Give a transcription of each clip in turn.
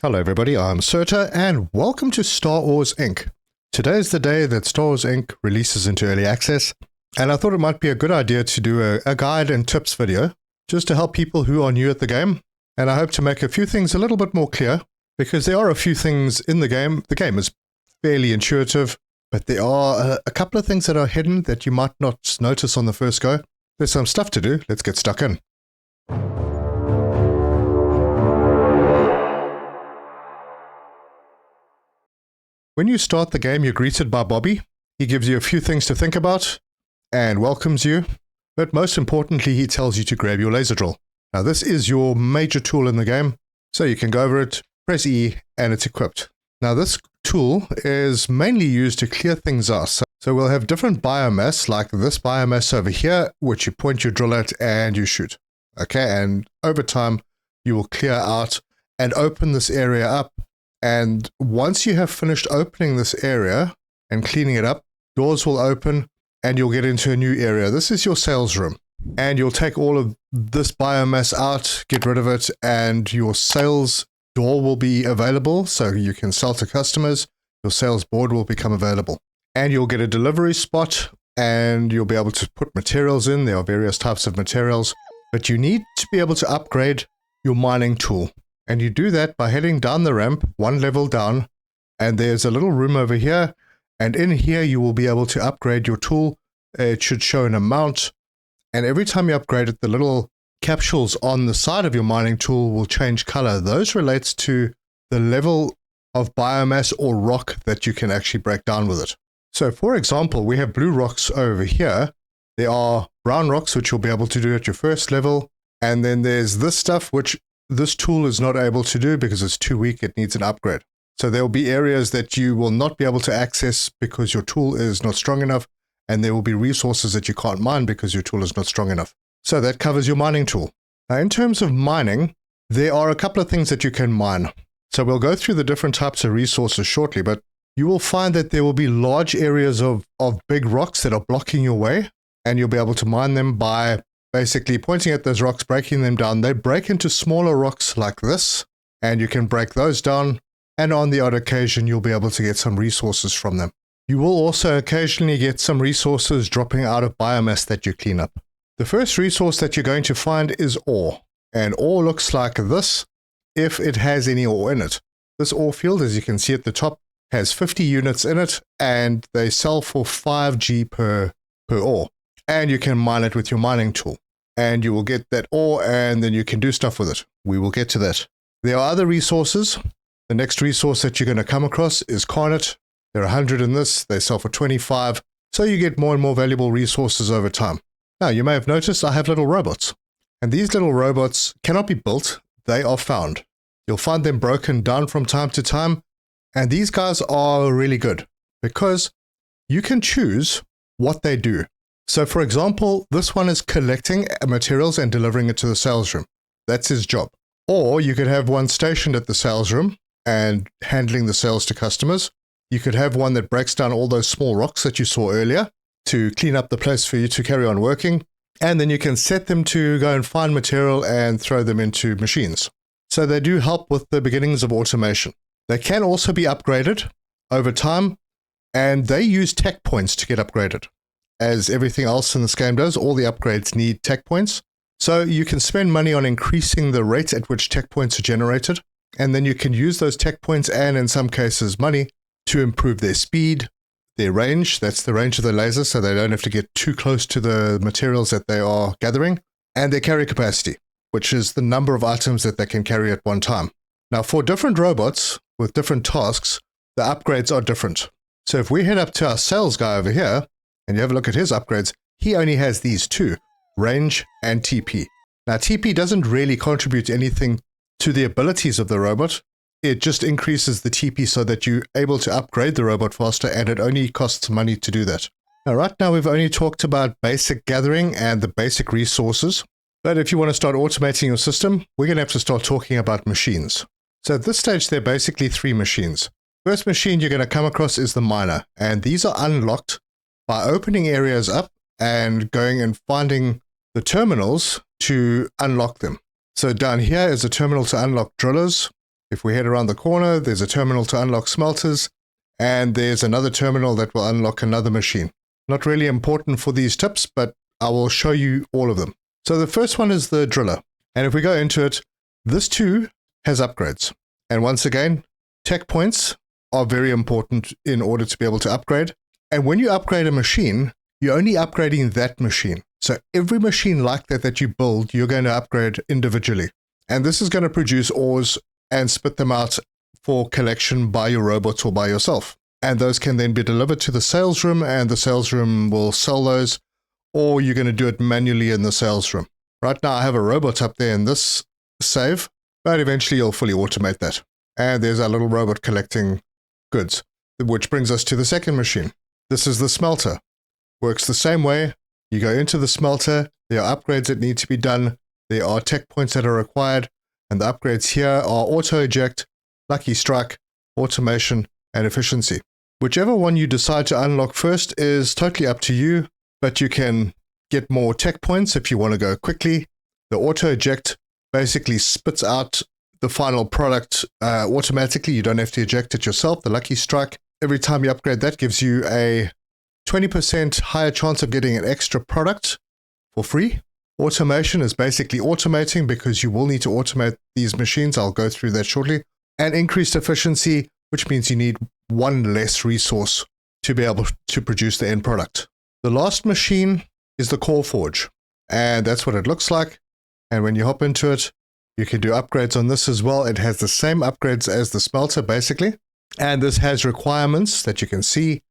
Hello everybody, I'm Serta and welcome to Star Wars Inc. Today is the day that Star Wars Inc. releases into early access, and I thought it might be a good idea to do a guide and tips video just to help people who are new at the game, and I hope to make a few things a little bit more clear because there are a few things in the game. The game is fairly intuitive, but there are a couple of things that are hidden that you might not notice on the first go. There's some stuff to do, let's get stuck in. When you start the game, you're greeted by Bobby. He gives you a few things to think about and welcomes you, but most importantly, he tells you to grab your laser drill. Now, this is your major tool in the game, so you can go over it, press E, and it's equipped. Now, this tool is mainly used to clear things out. So we'll have different biomass, like this biomass over here, which you point your drill at and you shoot. Okay, and over time, you will clear out and open this area up. And once you have finished opening this area and cleaning it up, doors will open and you'll get into a new area. This is your sales room. And you'll take all of this biomass out, get rid of it, and your sales door will be available so you can sell to customers. Your sales board will become available. And you'll get a delivery spot and you'll be able to put materials in. There are various types of materials, but you need to be able to upgrade your mining tool. And you do that by heading down the ramp, one level down, and there's a little room over here. And in here, you will be able to upgrade your tool. It should show an amount. And every time you upgrade it, the little capsules on the side of your mining tool will change color. Those relates to the level of biomass or rock that you can actually break down with it. So for example, we have blue rocks over here. There are brown rocks, which you'll be able to do at your first level. And then there's this stuff, which this tool is not able to do because it's too weak. It needs an upgrade. So there will be areas that you will not be able to access because your tool is not strong enough. And there will be resources that you can't mine because your tool is not strong enough. So that covers your mining tool. Now, in terms of mining, there are a couple of things that you can mine. So we'll go through the different types of resources shortly, but you will find that there will be large areas of big rocks that are blocking your way, and you'll be able to mine them by basically pointing at those rocks, breaking them down. They break into smaller rocks like this, and you can break those down, and on the odd occasion, you'll be able to get some resources from them. You will also occasionally get some resources dropping out of biomass that you clean up. The first resource that you're going to find is ore, and ore looks like this if it has any ore in it. This ore field, as you can see at the top, has 50 units in it, and they sell for 5G per ore, and you can mine it with your mining tool. And you will get that ore, and then you can do stuff with it. We will get to that. There are other resources. The next resource that you're going to come across is Carnet. There are 100 in this. They sell for 25. So you get more and more valuable resources over time. Now, you may have noticed I have little robots. And these little robots cannot be built. They are found. You'll find them broken down from time to time. And these guys are really good because you can choose what they do. So for example, this one is collecting materials and delivering it to the sales room. That's his job. Or you could have one stationed at the sales room and handling the sales to customers. You could have one that breaks down all those small rocks that you saw earlier to clean up the place for you to carry on working. And then you can set them to go and find material and throw them into machines. So they do help with the beginnings of automation. They can also be upgraded over time, and they use tech points to get upgraded. As everything else in this game does, all the upgrades need tech points. So you can spend money on increasing the rate at which tech points are generated, and then you can use those tech points and in some cases money to improve their speed, their range. That's the range of the laser, so they don't have to get too close to the materials that they are gathering, and their carry capacity, which is the number of items that they can carry at one time. Now, for different robots with different tasks, the upgrades are different. So if we head up to our sales guy over here, and you have a look at his upgrades, he only has these two, range and TP. Now, TP doesn't really contribute anything to the abilities of the robot. It just increases the TP so that you're able to upgrade the robot faster, and it only costs money to do that. Now, right now, we've only talked about basic gathering and the basic resources. But if you want to start automating your system, we're going to have to start talking about machines. So at this stage, there are basically three machines. First machine you're going to come across is the miner, and these are unlocked by opening areas up and going and finding the terminals to unlock them. So down here is a terminal to unlock drillers. If we head around the corner, there's a terminal to unlock smelters, and there's another terminal that will unlock another machine. Not really important for these tips, but I will show you all of them. So the first one is the driller. And if we go into it, this too has upgrades. And once again, tech points are very important in order to be able to upgrade. And when you upgrade a machine, you're only upgrading that machine. So every machine like that you build, you're going to upgrade individually. And this is going to produce ores and spit them out for collection by your robots or by yourself. And those can then be delivered to the sales room, and the sales room will sell those, or you're going to do it manually in the sales room. Right now I have a robot up there in this save, but eventually you'll fully automate that. And there's our little robot collecting goods, which brings us to the second machine. This is the smelter. Works the same way. You go into the smelter, there are upgrades that need to be done, there are tech points that are required, and the upgrades here are auto eject, lucky strike, automation, and efficiency. Whichever one you decide to unlock first is totally up to you, but you can get more tech points if you want to go quickly. The auto eject basically spits out the final product automatically. You don't have to eject it yourself. The lucky strike, every time you upgrade that, gives you a 20% higher chance of getting an extra product for free. Automation is basically automating, because you will need to automate these machines. I'll go through that shortly. And increased efficiency, which means you need one less resource to be able to produce the end product. The last machine is the core forge, and that's what it looks like. And when you hop into it, you can do upgrades on this as well. It has the same upgrades as the smelter, basically. And this has requirements that you can see.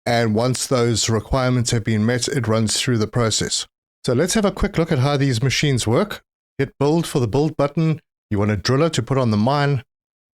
And once those requirements have been met, it runs through the process. So let's have a quick look at how these machines work. Hit build for the build button. You want a driller to put on the mine.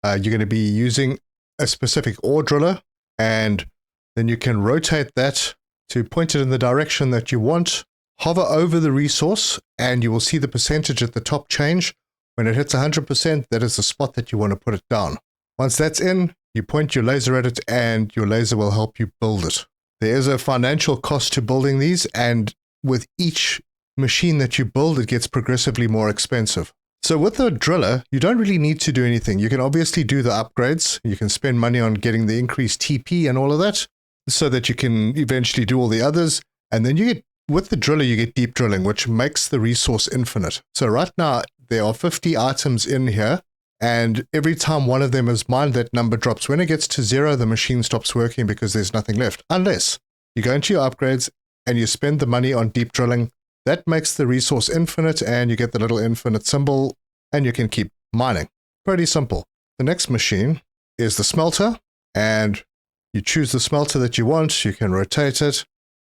You're going to be using a specific ore driller, and then you can rotate that to point it in the direction that you want. Hover over the resource, and you will see the percentage at the top change. When it hits 100%, that is the spot that you want to put it down. Once that's in, you point your laser at it, and your laser will help you build it. There is a financial cost to building these, and with each machine that you build, it gets progressively more expensive. So with the driller, you don't really need to do anything. You can obviously do the upgrades. You can spend money on getting the increased TP and all of that, so that you can eventually do all the others. And then you get, with the driller, you get deep drilling, which makes the resource infinite. So right now, there are 50 items in here, and every time one of them is mined, that number drops. When it gets to 0, the machine stops working because there's nothing left. Unless you go into your upgrades and you spend the money on deep drilling. That makes the resource infinite, and you get the little infinite symbol, and you can keep mining. Pretty simple. The next machine is the smelter, and you choose the smelter that you want. You can rotate it,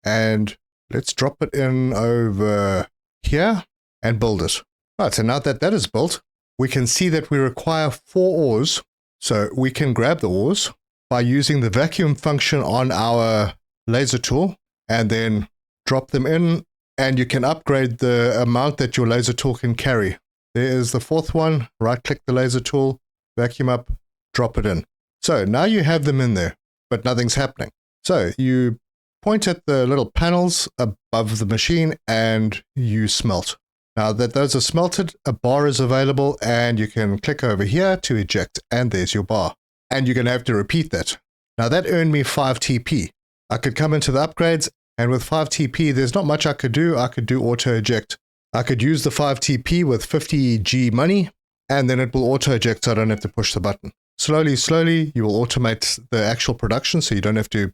and let's drop it in over here and build it. Right, so now that that is built, we can see that we require 4 ores. So we can grab the ores by using the vacuum function on our laser tool, and then drop them in. And you can upgrade the amount that your laser tool can carry. There is the 4th one. Right-click the laser tool, vacuum up, drop it in. So now you have them in there, but nothing's happening. So you point at the little panels above the machine, and you smelt. Now that those are smelted, a bar is available, and you can click over here to eject, and there's your bar. And you're going to have to repeat that. Now that earned me 5 TP. I could come into the upgrades, and with 5 TP, there's not much I could do. I could do auto eject. I could use the 5 TP with 50 G money, and then it will auto eject, so I don't have to push the button. Slowly, slowly, you will automate the actual production, so you don't have to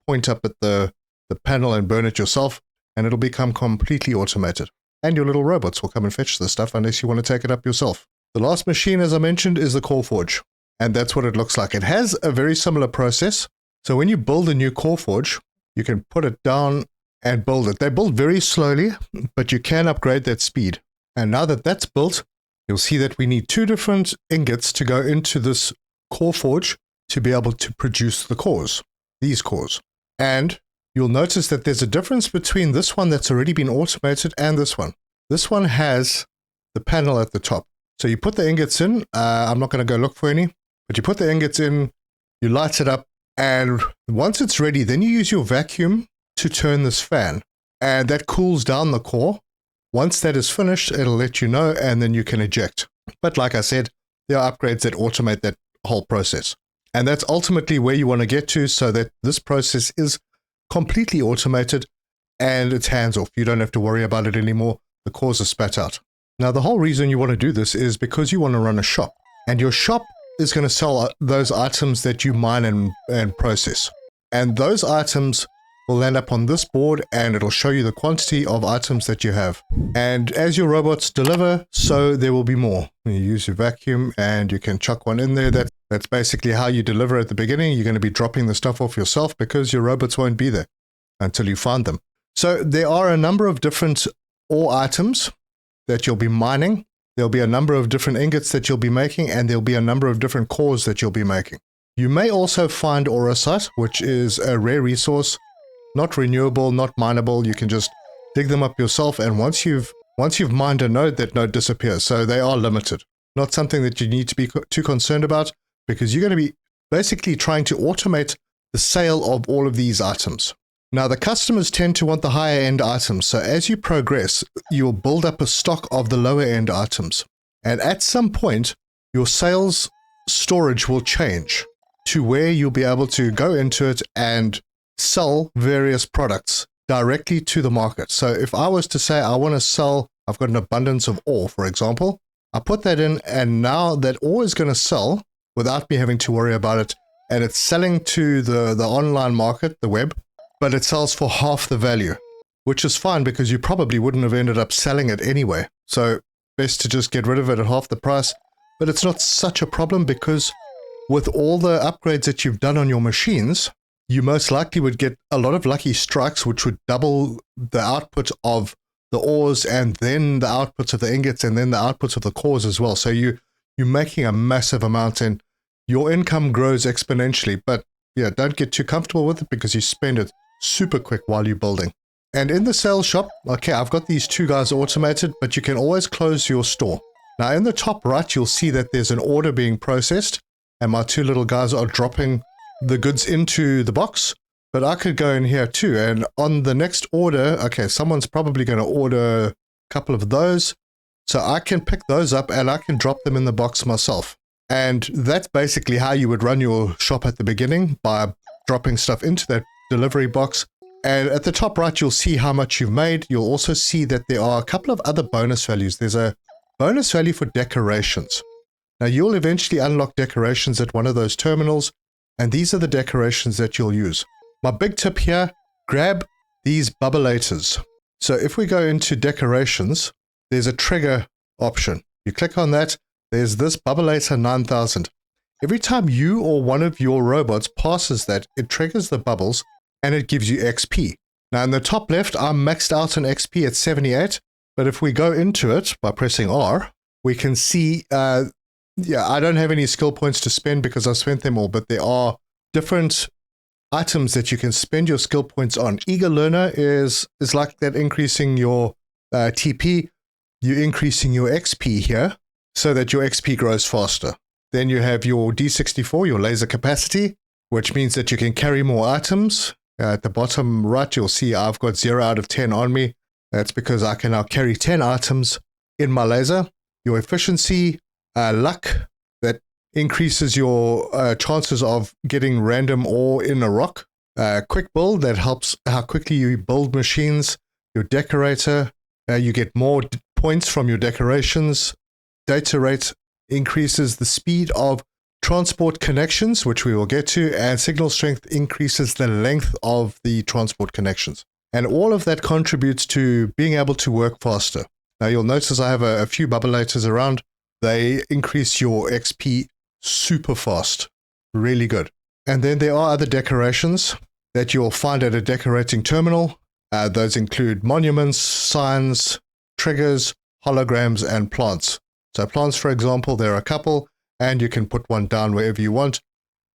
point up at the panel and burn it yourself, and it'll become completely automated. And your little robots will come and fetch the stuff unless you want to take it up yourself. The last machine, as I mentioned, is the core forge, and that's what it looks like. It has a very similar process. So when you build a new core forge, you can put it down and build it. They build very slowly, but you can upgrade that speed. And now that that's built, you'll see that we need 2 different ingots to go into this core forge to be able to produce the cores, these cores. And you'll notice that there's a difference between this one that's already been automated and this one. This one has the panel at the top. So you put the ingots in. I'm not going to go look for any, but you put the ingots in, you light it up, and once it's ready, then you use your vacuum to turn this fan, and that cools down the core. Once that is finished, it'll let you know, and then you can eject. But like I said, there are upgrades that automate that whole process. And that's ultimately where you want to get to, so that this process is completely automated and it's hands off. You don't have to worry about it anymore. The cores are spat out. Now, the whole reason you want to do this is because you want to run a shop, and your shop is going to sell those items that you mine and process. And those items will land up on this board, and it'll show you the quantity of items that you have. And as your robots deliver, so there will be more. You use your vacuum and you can chuck one in there. That's basically how you deliver at the beginning. You're going to be dropping the stuff off yourself because your robots won't be there until you find them. So there are a number of different ore items that you'll be mining. There'll be a number of different ingots that you'll be making, and there'll be a number of different cores that you'll be making. You may also find orosite, which is a rare resource, not renewable, not mineable. You can just dig them up yourself, and once you've mined a node, that node disappears. So they are limited. Not something that you need to be too concerned about, because you're going to be basically trying to automate the sale of all of these items. Now, the customers tend to want the higher end items. So as you progress, you'll build up a stock of the lower end items. And at some point, your sales storage will change to where you'll be able to go into it and sell various products directly to the market. So if I was to say I want to sell, I've got an abundance of ore, for example, I put that in, and now that ore is going to sell without me having to worry about it. And it's selling to the online market, the web, but it sells for half the value, which is fine because you probably wouldn't have ended up selling it anyway. So best to just get rid of it at half the price. But it's not such a problem, because with all the upgrades that you've done on your machines, you most likely would get a lot of lucky strikes, which would double the output of the ores, and then the outputs of the ingots, and then the outputs of the cores as well. So you're making a massive amount, and your income grows exponentially. But yeah, don't get too comfortable with it, because you spend it super quick while you're building. And in the sales shop, okay, I've got these two guys automated, but you can always close your store. Now in the top right, you'll see that there's an order being processed, and my two little guys are dropping the goods into the box. But I could go in here too, and on the next order, okay, someone's probably going to order a couple of those. So I can pick those up and I can drop them in the box myself. And that's basically how you would run your shop at the beginning, by dropping stuff into that delivery box. And at the top right, you'll see how much you've made. You'll also see that there are a couple of other bonus values. There's a bonus value for decorations. Now you'll eventually unlock decorations at one of those terminals, and these are the decorations that you'll use. My big tip here, grab these bubbleators. So if we go into decorations, there's a trigger option. You click on that, there's this bubbleator 9000. Every time you or one of your robots passes that, it triggers the bubbles and it gives you XP. Now in the top left, I'm maxed out on XP at 78, but if we go into it by pressing R, we can see, I don't have any skill points to spend because I've spent them all, but there are different items that you can spend your skill points on. Eager Learner is like that, increasing your TP. You're increasing your XP here so that your XP grows faster. Then you have your D64, your laser capacity, which means that you can carry more items. At the bottom right, you'll see I've got 0 out of 10 on me. That's because I can now carry 10 items in my laser. Your efficiency, luck, that increases your chances of getting random ore in a rock. Quick build, that helps how quickly you build machines. Your decorator, you get more points from your decorations. Data rate increases the speed of transport connections, which we will get to, and signal strength increases the length of the transport connections. And all of that contributes to being able to work faster. Now you'll notice I have a few bubbleators around. They increase your XP super fast. Really good. And then there are other decorations that you'll find at a decorating terminal. Those include monuments, signs, triggers, holograms, and plants. So plants, for example, there are a couple, and you can put one down wherever you want.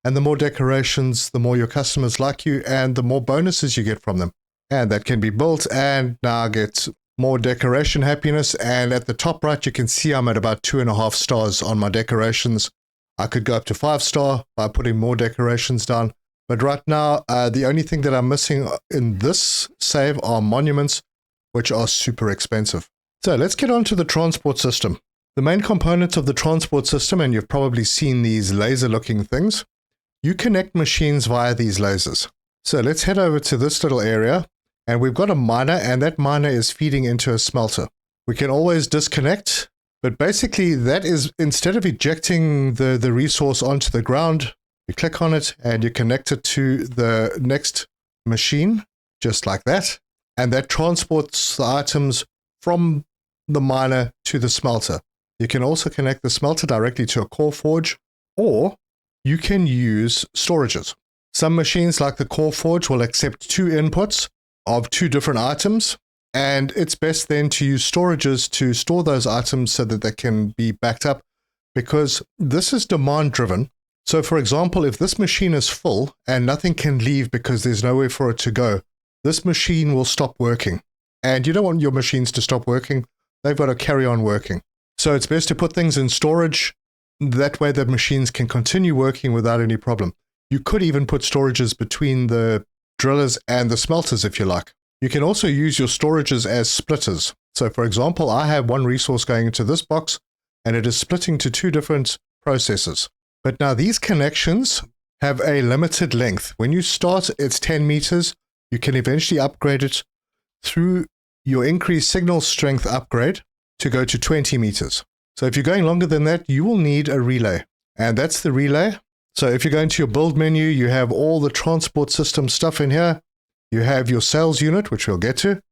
And the more decorations, the more your customers like you, and the more bonuses you get from them. And that can be built, and now I get more decoration happiness. And at the top right, you can see I'm at about 2.5 stars on my decorations. I could go up to 5-star by putting more decorations down. But right now, the only thing that I'm missing in this save are monuments, which are super expensive. So let's get on to the transport system. The main components of the transport system, and you've probably seen these laser-looking things, you connect machines via these lasers. So let's head over to this little area, and we've got a miner, and that miner is feeding into a smelter. We can always disconnect, but basically that is, instead of ejecting the resource onto the ground, you click on it and you connect it to the next machine, just like that, and that transports the items from the miner to the smelter. You can also connect the smelter directly to a core forge, or you can use storages. Some machines like the core forge will accept 2 inputs of 2 different items, and it's best then to use storages to store those items so that they can be backed up, because this is demand driven. So for example, if this machine is full and nothing can leave because there's nowhere for it to go, this machine will stop working. And you don't want your machines to stop working. They've got to carry on working. So it's best to put things in storage. That way the machines can continue working without any problem. You could even put storages between the drillers and the smelters if you like. You can also use your storages as splitters. So for example, I have one resource going into this box, and it is splitting to 2 different processes. But now these connections have a limited length. When you start, it's 10 meters. You can eventually upgrade it through your increased signal strength upgrade to go to 20 meters. So if you're going longer than that, you will need a relay. And that's the relay. So if you go into your build menu, you have all the transport system stuff in here. You have your sales unit, which we'll get to.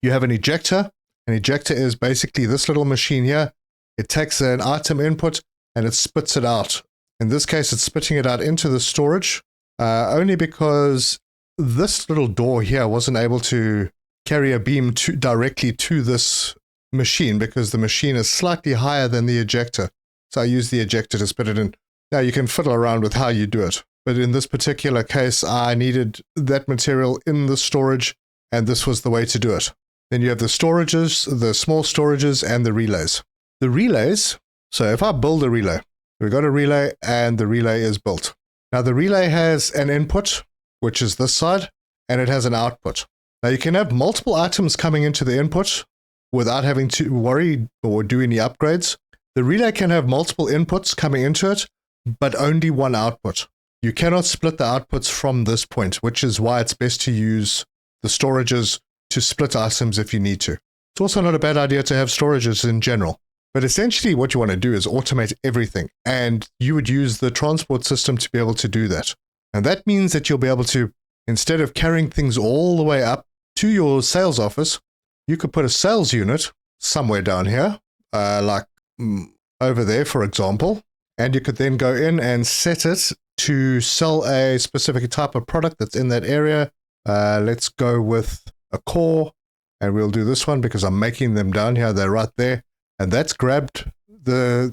You have an ejector. An ejector is basically this little machine here. It takes an item input and it spits it out. In this case, it's spitting it out into the storage, only because this little door here wasn't able to carry a beam directly to this machine because the machine is slightly higher than the ejector. So I use the ejector to spit it in. Now you can fiddle around with how you do it. But in this particular case, I needed that material in the storage, and this was the way to do it. Then you have the storages, the small storages, and the relays. The relays, so if I build a relay, we've got a relay, and the relay is built. Now the relay has an input, which is this side, and it has an output. Now you can have multiple items coming into the input without having to worry or do any upgrades. The relay can have multiple inputs coming into it, but only one output. You cannot split the outputs from this point, which is why it's best to use the storages to split items if you need to. It's also not a bad idea to have storages in general. But essentially what you want to do is automate everything, and you would use the transport system to be able to do that. And that means that you'll be able to, instead of carrying things all the way up to your sales office, you could put a sales unit somewhere down here, like over there, for example, and you could then go in and set it to sell a specific type of product that's in that area. Let's go with a core, and we'll do this one because I'm making them down here. They're right there. And that's grabbed the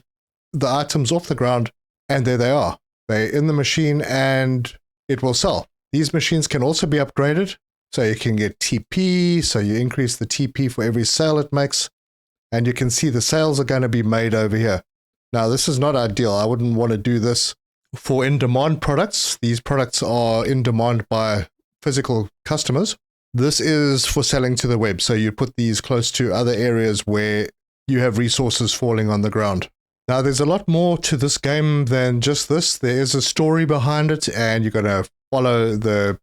items off the ground, and there they are. They're in the machine, and it will sell. These machines can also be upgraded, so you can get TP, so you increase the TP for every sale it makes, and you can see the sales are going to be made over here. Now, this is not ideal. I wouldn't want to do this for in-demand products. These products are in demand by physical customers. This is for selling to the web, so you put these close to other areas where you have resources falling on the ground. Now, there's a lot more to this game than just this. There is a story behind it, and you're going to follow the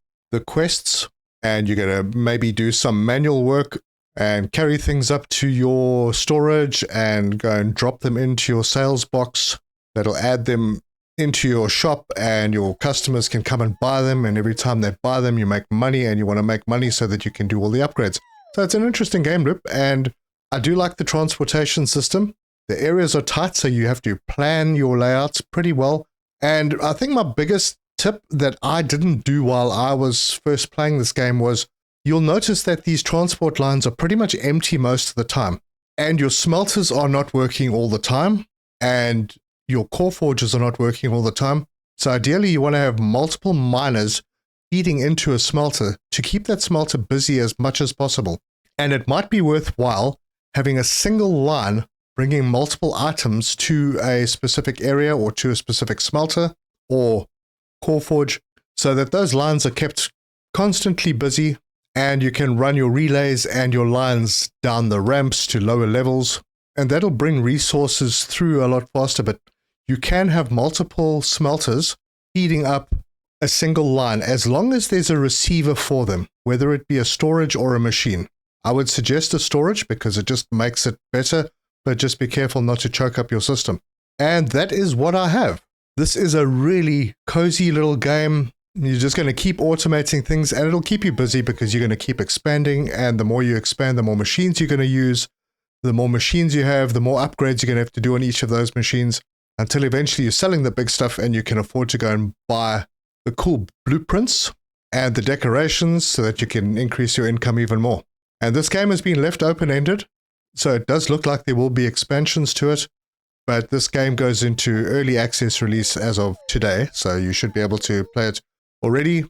quests, and you're going to maybe do some manual work and carry things up to your storage and go and drop them into your sales box. That'll add them into your shop, and your customers can come and buy them, and every time they buy them, you make money, and you want to make money so that you can do all the upgrades. So it's an interesting game loop, and I do like the transportation system. The areas are tight, so you have to plan your layouts pretty well. And I think my biggest tip that I didn't do while I was first playing this game was, you'll notice that these transport lines are pretty much empty most of the time. And your smelters are not working all the time, and your core forges are not working all the time. So ideally, you want to have multiple miners feeding into a smelter to keep that smelter busy as much as possible. And it might be worthwhile having a single line bringing multiple items to a specific area or to a specific smelter or core forge, so that those lines are kept constantly busy, and you can run your relays and your lines down the ramps to lower levels. and that'll bring resources through a lot faster, but you can have multiple smelters feeding up a single line as long as there's a receiver for them, whether it be a storage or a machine. I would suggest a storage because it just makes it better, but just be careful not to choke up your system. And that is what I have. This is a really cozy little game. You're just going to keep automating things and it'll keep you busy because you're going to keep expanding, and the more you expand, the more machines you're going to use. The more machines you have, the more upgrades you're going to have to do on each of those machines, until eventually you're selling the big stuff and you can afford to go and buy the cool blueprints and the decorations so that you can increase your income even more. And this game has been left open-ended, so it does look like there will be expansions to it, but this game goes into early access release as of today, so you should be able to play it already.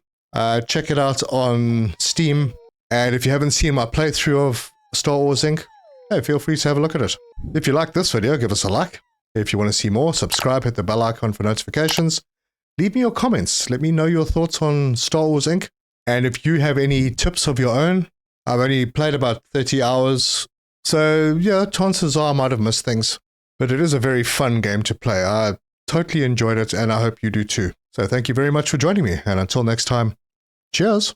Check it out on Steam, and if you haven't seen my playthrough of Star Wars Inc., hey, feel free to have a look at it. If you like this video, give us a like. If you want to see more, subscribe, hit the bell icon for notifications. Leave me your comments. Let me know your thoughts on Star Wars Inc. And if you have any tips of your own, I've only played about 30 hours, so yeah, chances are I might have missed things. But it is a very fun game to play. I totally enjoyed it, and I hope you do too. So thank you very much for joining me, and until next time, cheers!